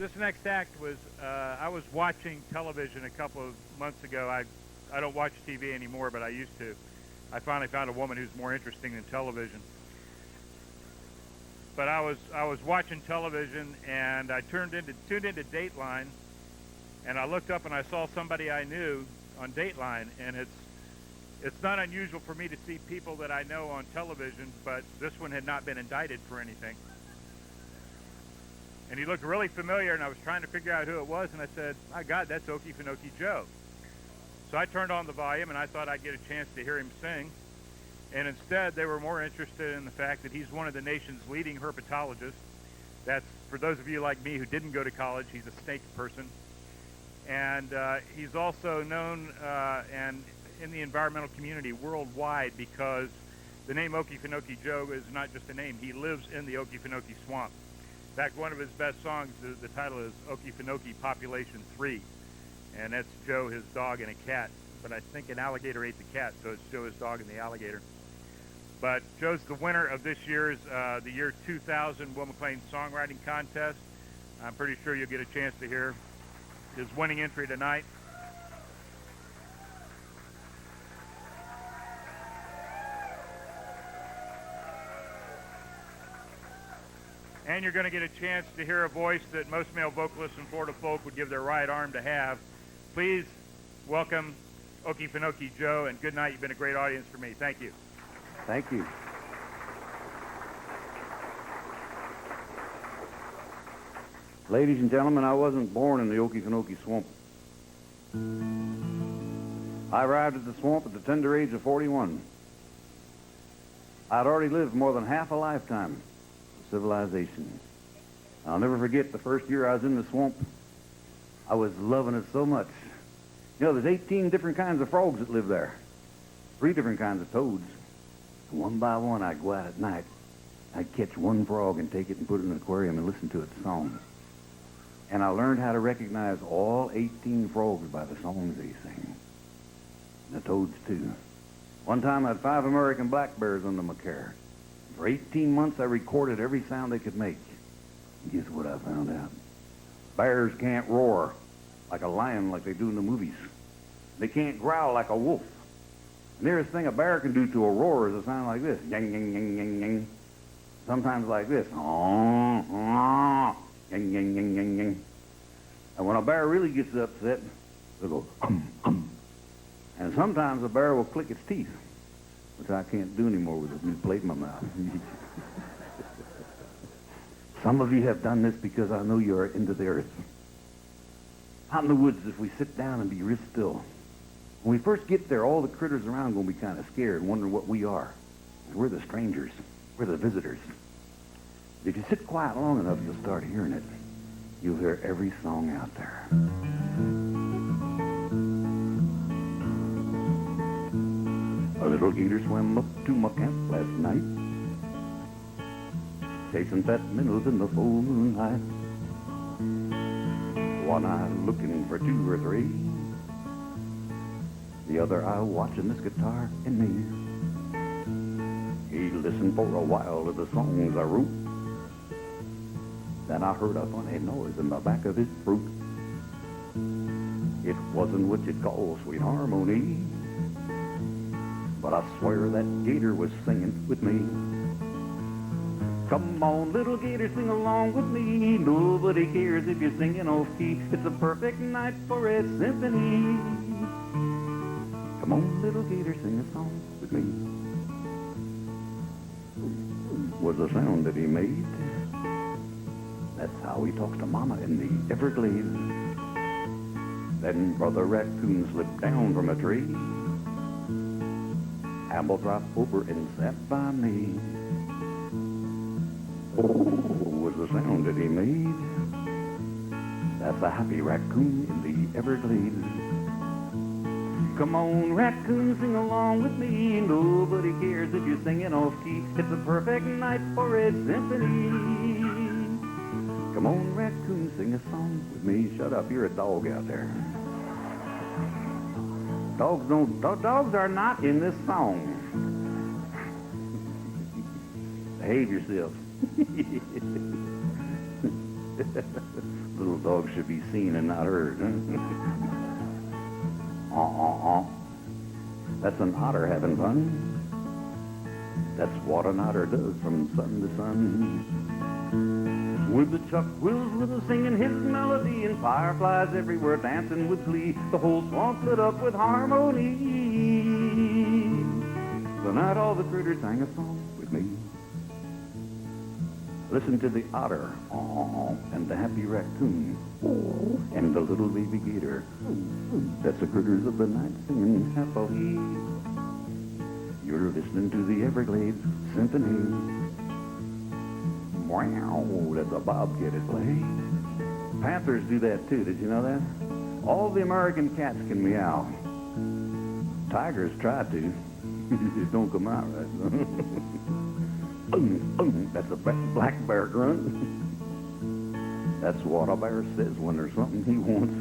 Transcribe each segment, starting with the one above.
This next act was, I was watching television a couple of months ago. I don't watch TV anymore, but I used to. I finally found a woman who's more interesting than television. But I was watching television, and I tuned into Dateline, and I looked up and I saw somebody I knew on Dateline, and it's not unusual for me to see people that I know on television, but this one had not been indicted for anything. And he looked really familiar, and I was trying to figure out who it was, and I said, my God, that's Okefonokee Joe. So I turned on the volume, and I thought I'd get a chance to hear him sing. And instead, they were more interested in the fact that he's one of the nation's leading herpetologists. That's, for those of you like me who didn't go to college, he's a snake person. And he's also known and in the environmental community worldwide because the name Okefonokee Joe is not just a name. He lives in the Okefonokee swamp. In fact, one of his best songs, the title is Okefonokee Population 3. And that's Joe, his dog, and a cat. But I think an alligator ate the cat, so it's Joe, his dog, and the alligator. But Joe's the winner of this year's, the year 2000 Will McLean Songwriting Contest. I'm pretty sure you'll get a chance to hear his winning entry tonight. And you're going to get a chance to hear a voice that most male vocalists in Florida folk would give their right arm to have. Please welcome Okefonokee Joe, and good night. You've been a great audience for me. Thank you. Thank you. Ladies and gentlemen, I wasn't born in the Okefonokee swamp. I arrived at the swamp at the tender age of 41. I'd already lived more than half a lifetime of civilization. I'll never forget the first year I was in the swamp. I was loving it so much. You know, there's 18 different kinds of frogs that live there. 3 different kinds of toads. And one by one, I'd go out at night. I'd catch one frog and take it and put it in an aquarium and listen to its song. And I learned how to recognize all 18 frogs by the songs they sing. And the toads, too. One time, I had 5 American black bears under my care. For 18 months, I recorded every sound they could make. And guess what I found out? Bears can't roar like a lion like they do in the movies. They can't growl like a wolf. The nearest thing a bear can do to a roar is a sound like this. Yang, yang, yang, yang, yang. Sometimes like this. Oh, oh, yang, yang, yang, yang, yang. And when a bear really gets upset, they'll go, And sometimes a bear will click its teeth, which I can't do anymore with this new plate in my mouth. Some of you have done this because I know you are into the earth. Out in the woods, if we sit down and be real still, when we first get there, all the critters around are going to be kind of scared and wondering what we are. We're the strangers. We're the visitors. If you sit quiet long enough, you'll start hearing it. You'll hear every song out there. A little gator swam up to my camp last night, chasing fat minnows in the full moonlight. One eye looking for 2 or 3, the other eye watching this guitar and me. He listened for a while to the songs I wrote. Then I heard a funny noise in the back of his throat. It wasn't what you'd call sweet harmony, but I swear that gator was singing with me. Come on, little gator, sing along with me. Nobody cares if you're singing off key. It's a perfect night for a symphony. Come on, little gator, sing a song with me. Was the sound that he made. That's how he talks to Mama in the Everglades. Then Brother Raccoon slipped down from a tree. Apple dropped over and sat by me. Oh, was the sound that he made. That's a happy raccoon in the Everglades. Come on, raccoon, sing along with me. Nobody cares if you're singing off key. It's a perfect night for a symphony. Come on, raccoon, sing a song with me. Shut up, you're a dog out there. Dogs are not in this song. Behave yourselves. Little dog should be seen and not heard. That's an otter having fun. That's what an otter does from sun to sun. With the chuck wills little singing his melody and fireflies everywhere dancing with glee, the whole swamp lit up with harmony. The night all the critters sang a song with me. Listen to the otter, and the happy raccoon, and the little baby gator. That's the critters of the night singing happily. You're listening to the Everglades Symphony. Wow, that's a bobcat at play. Panthers do that too, did you know that? All the American cats can meow. Tigers try to. It don't come out right. That's a black bear grunt. That's what a bear says when there's something he wants.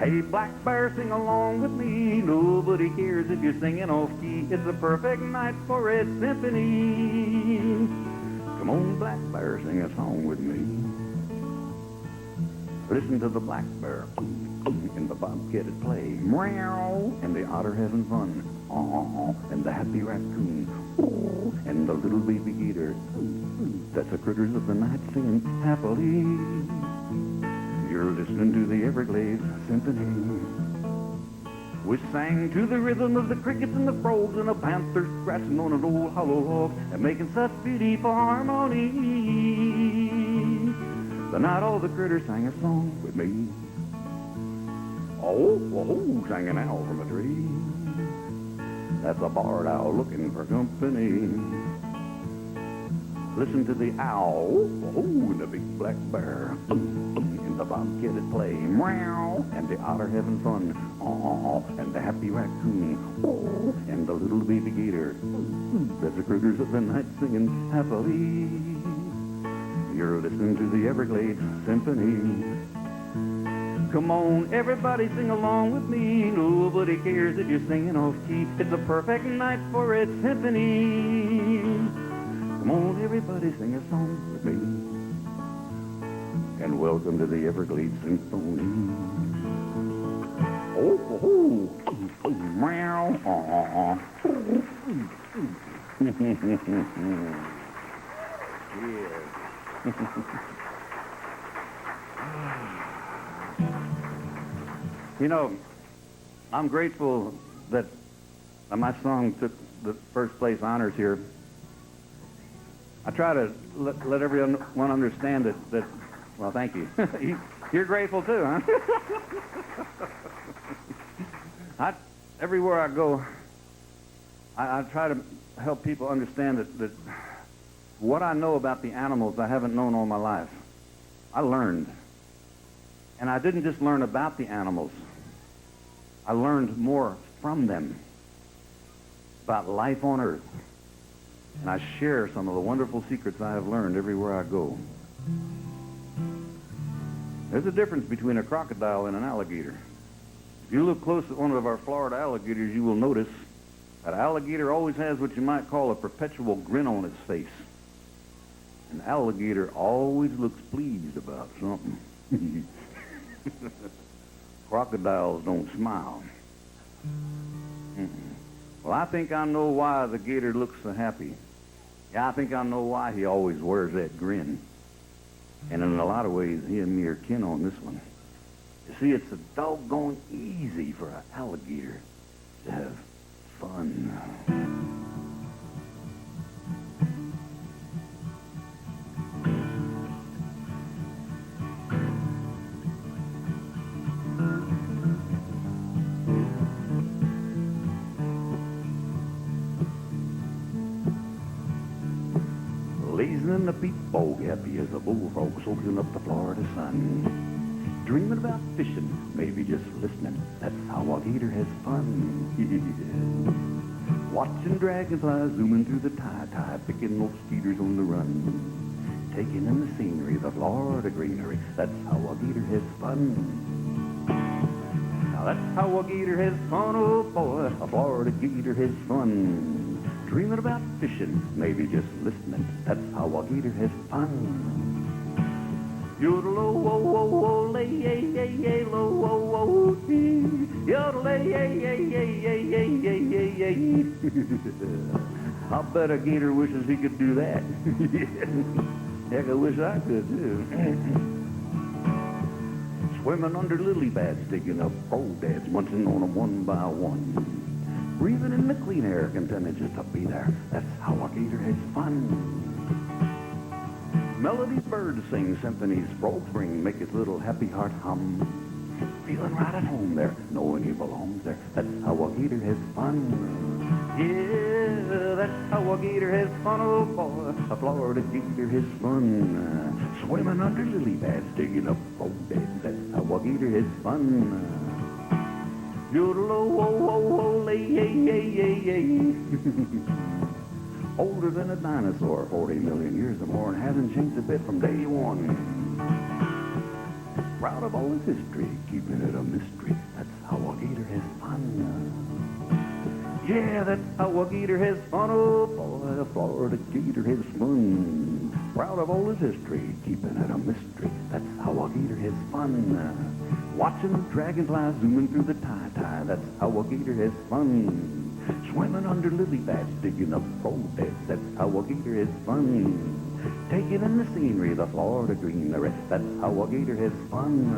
Hey, black bear, sing along with me. Nobody cares if you're singing off key. It's a perfect night for a symphony. Come on, black bear, sing a song with me. Listen to the black bear and the bobcat at play. Meow, and the otter having fun. And the happy raccoon. And the little baby gator. That's the critters of the night singing happily. You're listening to the Everglades Symphony. We sang to the rhythm of the crickets and the frogs and the panthers scratching on an old hollow log and making such beautiful harmony. The night all the critters sang a song with me. Oh, sang an owl from a tree. That's a barred owl looking for company. Listen to the owl, and the big black bear, and the bobcat at play, meow, and the otter having fun, and the happy raccoon, and the little baby gator. That's the critters of the night singing happily. You're listening to the Everglades Symphony. Come on, everybody sing along with me. Nobody cares if you're singing off key. It's a perfect night for a symphony. Come on, everybody sing a song with me. And welcome to the Everglades Symphony. Meow. Yeah. You know, I'm grateful that my song took the first place honors here. I try to let everyone understand that well, thank you. You're grateful too, huh? Everywhere I go, I try to help people understand that what I know about the animals I haven't known all my life. I learned. And I didn't just learn about the animals. I learned more from them about life on Earth. And I share some of the wonderful secrets I have learned everywhere I go. There's a difference between a crocodile and an alligator. If you look close at one of our Florida alligators, you will notice that alligator always has what you might call a perpetual grin on its face. An alligator always looks pleased about something. Crocodiles don't smile. Well, I think I know why the gator looks so happy. Yeah, I think I know why he always wears that grin. And in a lot of ways, he and me are kin on this one. You see, it's a doggone easy for an alligator to have fun. Lazing in the peat bog, happy as a bullfrog soaking up the Florida sun. Dreaming about fishing, maybe just listening, that's how a gator has fun. Watching dragonflies zooming through the tide, picking those skeeters on the run. Taking in the scenery, the Florida greenery, that's how a gator has fun. Now that's how a gator has fun, oh boy, a Florida gator has fun. Dreaming about fishing, maybe just listening, that's how a gator has fun. I bet a gator wishes he could do that. Heck, I wish I could, too. Swimming under lily pads, digging up crawdads, munching on them one by one. Breathing in the clean air, contented just to be there. That's how a gator has fun. Melodies birds sing, symphonies frogs bring, make his little happy heart hum. Feeling right at home there, knowing he belongs there. That's how a gator has fun. Yeah, that's how a gator has fun, oh boy. A Florida gator has fun. Swimming under lily pads, digging up crawdads. That's how a gator has fun. Older than a dinosaur, 40 million years or more, and hasn't changed a bit from day one. Proud of all his history, keeping it a mystery. That's how a gator has fun. Yeah, that's how a gator has fun, oh boy. A Florida gator has fun. Proud of all his history, keeping it a mystery. That's how a gator has fun. Watching the dragonflies zooming through the tide. That's how a gator has fun. Swimming under lily pads, digging up crawdads. That's how a gator has fun. Taking in the scenery, the Florida green, the red. That's how a gator has fun.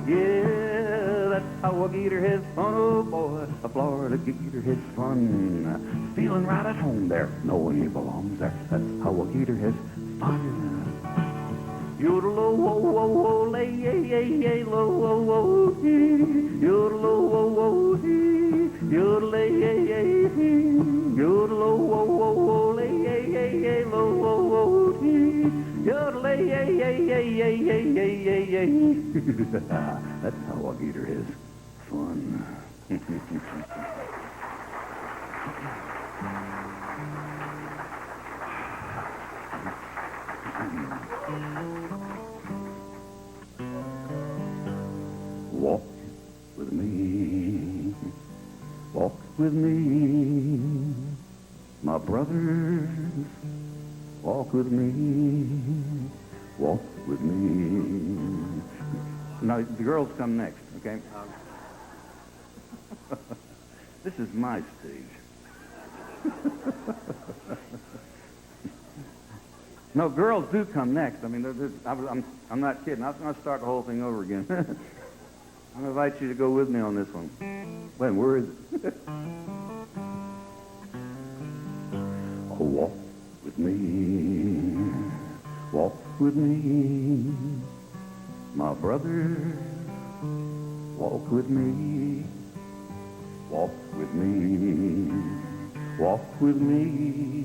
Yeah, that's how a gator has fun, oh boy. A Florida gator has fun. Feeling right at home there, knowing he belongs there. That's how a gator has fun. Yodel-o-wo-wo-wo-lay, lo-wo-wo-hee. Yodel-o-wo-wo-hee. Yodel-ay-ay-ay-hee. Yodel-o-wo-wo-wo-lay, lo-wo-wo-hee. Yodel-ay-ay-ay-ay-ay-ay-ay-ay. That's how a gator is. Fun. Walk with me, walk with me, my brothers, walk with me, walk with me. Now, the girls come next, okay? This is my stage. No, girls do come next. I mean, I'm not kidding. I'm going to start the whole thing over again. I'm going to invite you to go with me on this one. Wait, where is it? Oh, walk with me. Walk with me. My brothers, walk with me. Walk with me. Walk with me.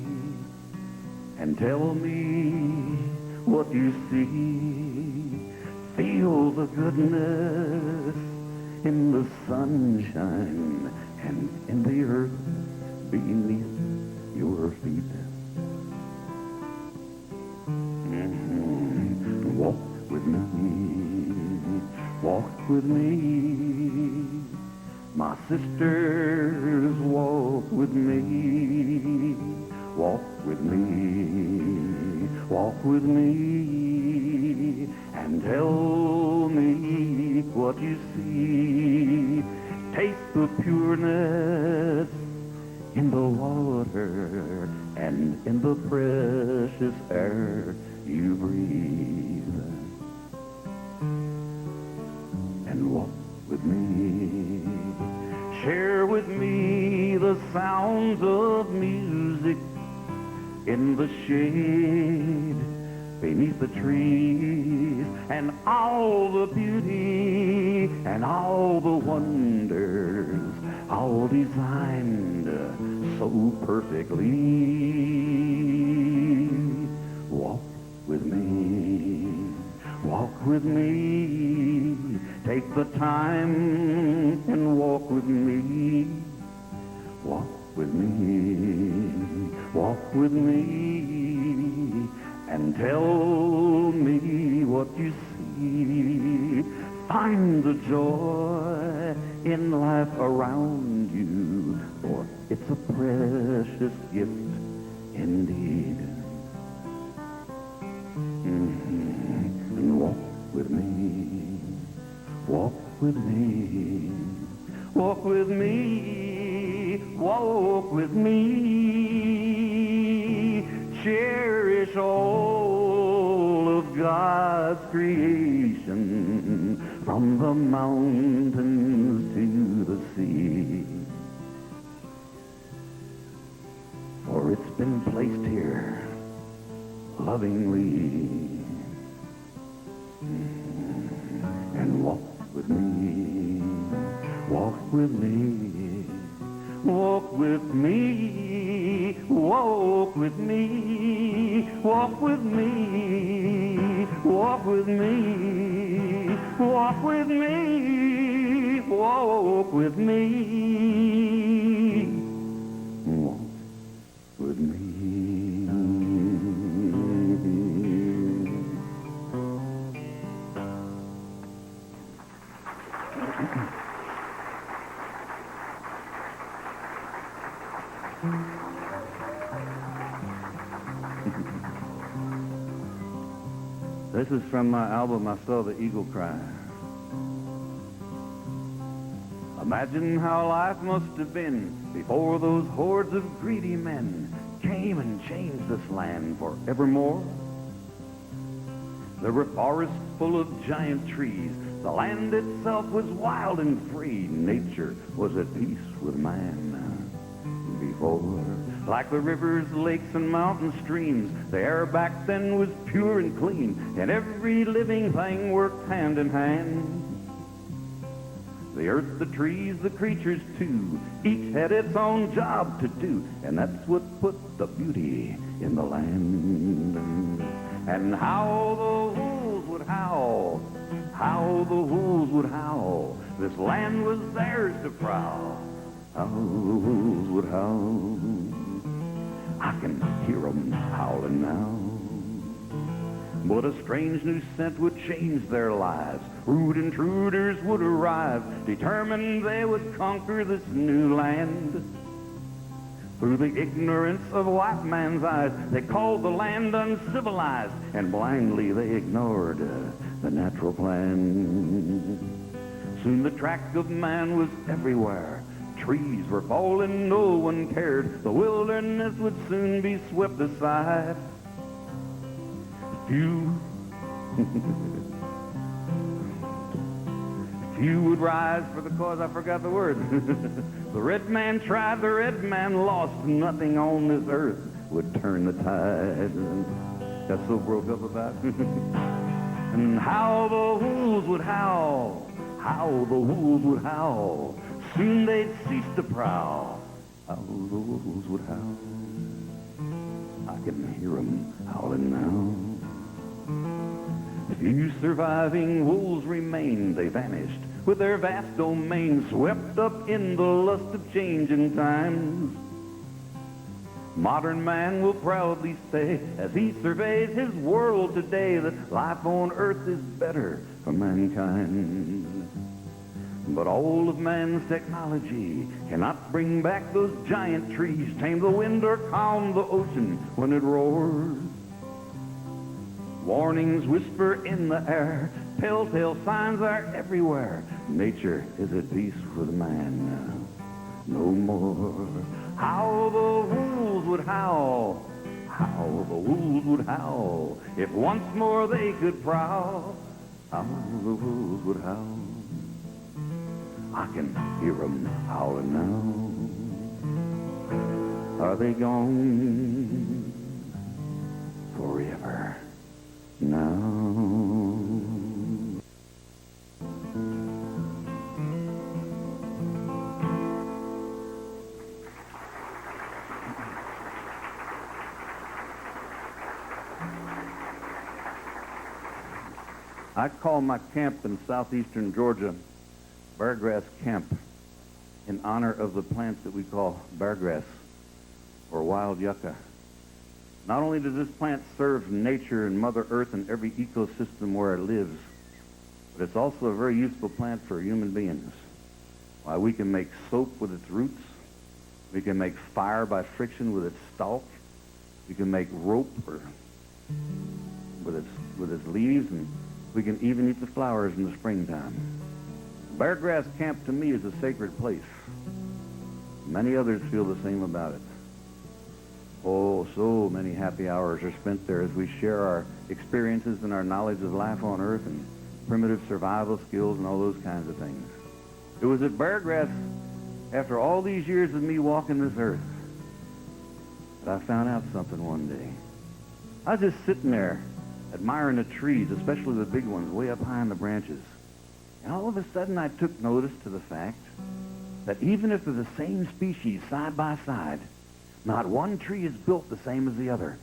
And tell me what you see. Feel the goodness in the sunshine and in the earth beneath your feet. Walk with me, walk with me. My sisters, walk with me. Walk with me, walk with me, and tell me what you see. Taste the pureness in the water and in the precious air you breathe. And walk with me, share with me the sounds of music in the shade, beneath the trees, and all the beauty and all the wonders, all designed so perfectly. Walk with me, walk with me, take the time and walk with me. Walk with me, walk with me, and tell me what you see. Find the joy in life around you, for it's a precious gift indeed. And walk with me, walk with me, walk with me, walk with me. Cherish all of God's creation, from the mountains to the sea. For it's been placed here lovingly. And walk with me, walk with me, walk with me, walk with me, walk with me, walk with me, walk with me, walk with me, walk with me. This is from my album, I Saw the Eagle Cry. Imagine how life must have been before those hordes of greedy men came and changed this land forevermore. There were forests full of giant trees. The land itself was wild and free. Nature was at peace with man before. Like the rivers, lakes, and mountain streams, the air back then was pure and clean, and every living thing worked hand in hand. The earth, the trees, the creatures too, each had its own job to do, and that's what put the beauty in the land. And how the wolves would howl, how the wolves would howl, this land was theirs to prowl. How the wolves would howl, I can hear 'em howling now. But a strange new scent would change their lives. Rude intruders would arrive, determined they would conquer this new land. Through the ignorance of white man's eyes, they called the land uncivilized, and blindly they ignored the natural plan. Soon the track of man was everywhere. Trees were falling, no one cared. The wilderness would soon be swept aside. Few would rise for the cause, I forgot the word. The red man tried, the red man lost. Nothing on this earth would turn the tide. Got so broke up about. And how the wolves would howl, how the wolves would howl. Soon they'd cease to prowl. How the wolves would howl. I can hear 'em howling now. Few surviving wolves remained. They vanished with their vast domain, swept up in the lust of changing times. Modern man will proudly say, as he surveys his world today, that life on earth is better for mankind. But all of man's technology cannot bring back those giant trees, tame the wind, or calm the ocean when it roars. Warnings whisper in the air, telltale signs are everywhere. Nature is at peace with man no more. How the wolves would howl, how the wolves would howl, if once more they could prowl. How the wolves would howl, I can hear 'em howling now. Are they gone forever now? I call my camp in southeastern Georgia Beargrass Camp in honor of the plant that we call beargrass or wild yucca. Not only does this plant serve nature and Mother Earth and every ecosystem where it lives, but it's also a very useful plant for human beings. Why, we can make soap with its roots. We can make fire by friction with its stalk. We can make rope with its leaves, and we can even eat the flowers in the springtime. Beargrass Camp to me is a sacred place. Many others feel the same about it. Oh, so many happy hours are spent there as we share our experiences and our knowledge of life on Earth and primitive survival skills and all those kinds of things. It was at Beargrass, after all these years of me walking this earth, that I found out something one day. I was just sitting there admiring the trees, especially the big ones way up high in the branches. And all of a sudden I took notice to the fact that even if they're the same species side by side, not one tree is built the same as the other.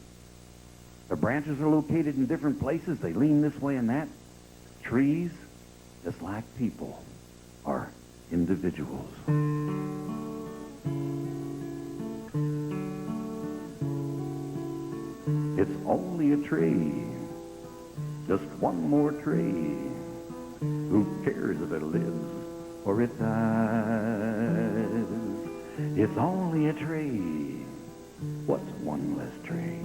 The branches are located in different places. They lean this way and that. Trees, just like people, are individuals. It's only a tree, just one more tree. Who cares if it lives or it dies? It's only a tree. What's one less tree?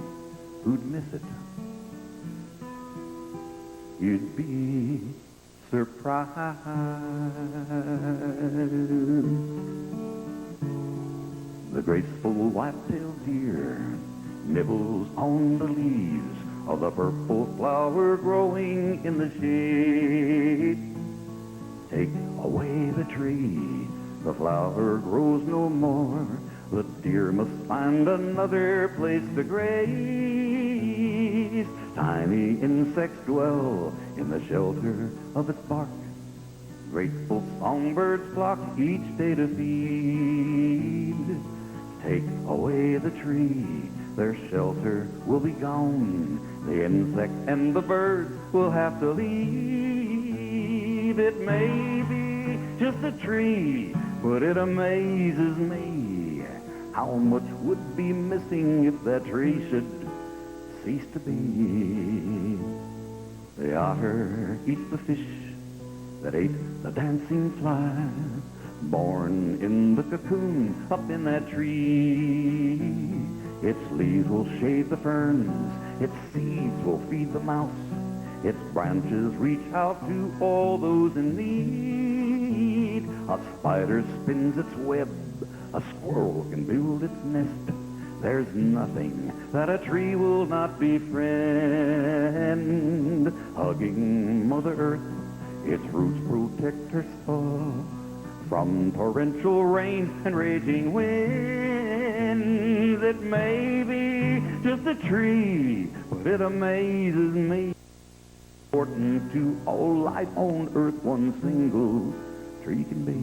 Who'd miss it? You'd be surprised. The graceful white-tailed deer nibbles on the leaves of the purple flower growing in the shade. Take away the tree, the flower grows no more. The deer must find another place to graze. Tiny insects dwell in the shelter of its bark. Grateful songbirds flock each day to feed. Take away the tree, their shelter will be gone. The insect and the birds will have to leave. It may be just a tree, but it amazes me how much would be missing if that tree should cease to be. The otter eats the fish that ate the dancing fly, born in the cocoon up in that tree. Its leaves will shade the ferns, its seeds will feed the mouse, its branches reach out to all those in need. A spider spins its web, a squirrel can build its nest. There's nothing that a tree will not befriend. Hugging Mother Earth, its roots protect her soil from torrential rain and raging winds. It may be just a tree, but it amazes me. Important to all life on Earth, one single tree can be.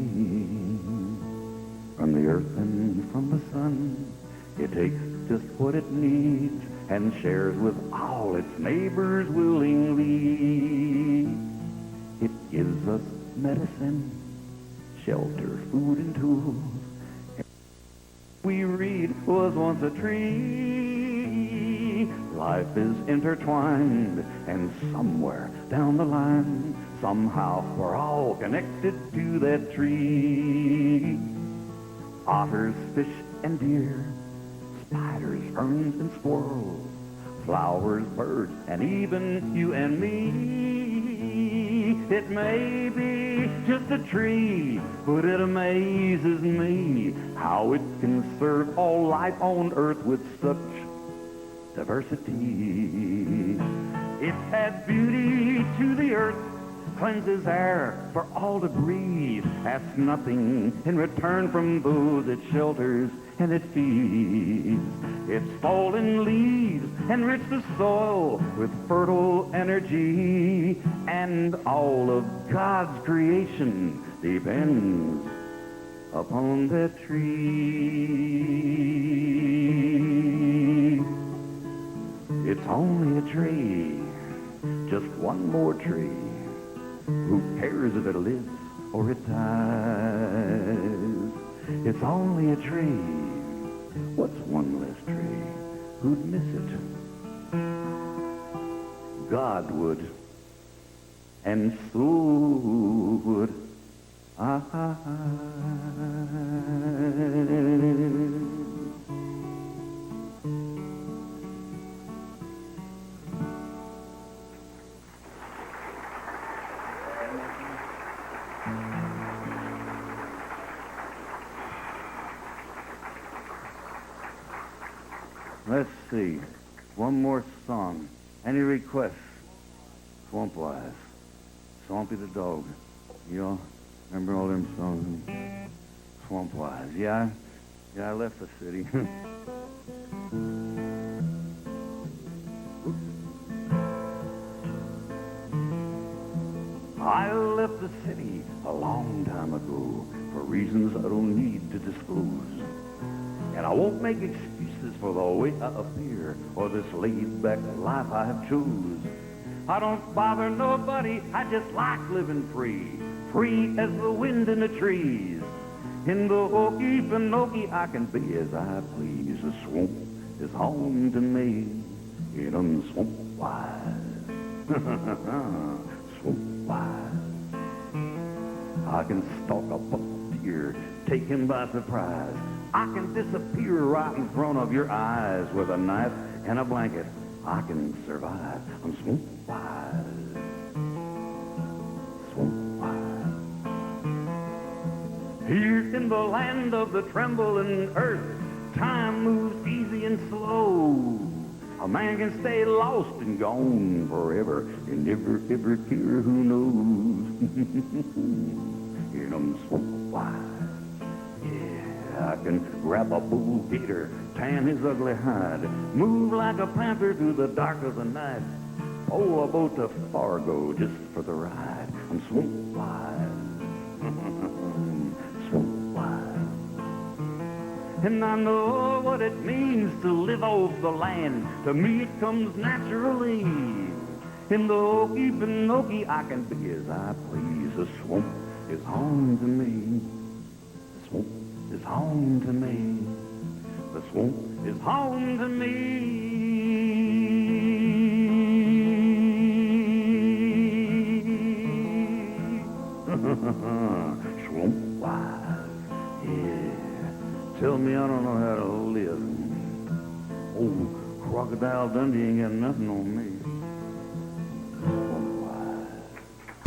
From the earth and from the sun, it takes just what it needs and shares with all its neighbors willingly. It gives us medicine, shelter, food, and tools. We read was once a tree. Life is intertwined, and somewhere down the line, somehow we're all connected to that tree. Otters, fish, and deer, spiders, ferns, and squirrels, flowers, birds, and even you and me. It may be just a tree, but it amazes me how it can serve all life on Earth with such diversity. It adds beauty to the earth, cleanses air for all to breathe, asks nothing in return from those it shelters and it feeds. Its fallen leaves enrich the soil with fertile energy, and all of God's creation depends upon that tree. It's only a tree, just one more tree. Who cares if it lives or it dies? It's only a tree. What's one less tree? Who'd miss it? God would, and so would I. Let's see. One more song. Any requests? Swampwise. Swampy the dog. Y'all remember all them songs? Swampwise. Yeah, I left the city. I left the city a long time ago for reasons I don't need to disclose. And I won't make excuses for the way I appear or this laid-back life I have chose. I don't bother nobody, I just like living free, free as the wind in the trees. In the Okefonokee I can be as I please. The swamp is home to me, and I'm swamp-wise. Swamp-wise. I can stalk a buck deer, take him by surprise. I can disappear right in front of your eyes with a knife and a blanket. I can survive. I'm swamp-wise. Swamp-wise. Here in the land of the trembling earth, time moves easy and slow. A man can stay lost and gone forever and never ever care who knows. And I'm swamp-wise. I can grab a bull gator, tan his ugly hide, move like a panther through the dark of the night. Oh, a boat to Fargo just for the ride. I'm swamp-wise. Swamp-wise. And I know what it means to live off the land. To me it comes naturally. In the Okefonokee I can be as I please. The swamp is home to me. The swamp is home to me. The swamp is home to me. Swamp-wise, yeah. Tell me I don't know how to live. Old Crocodile Dundee ain't got nothing on me.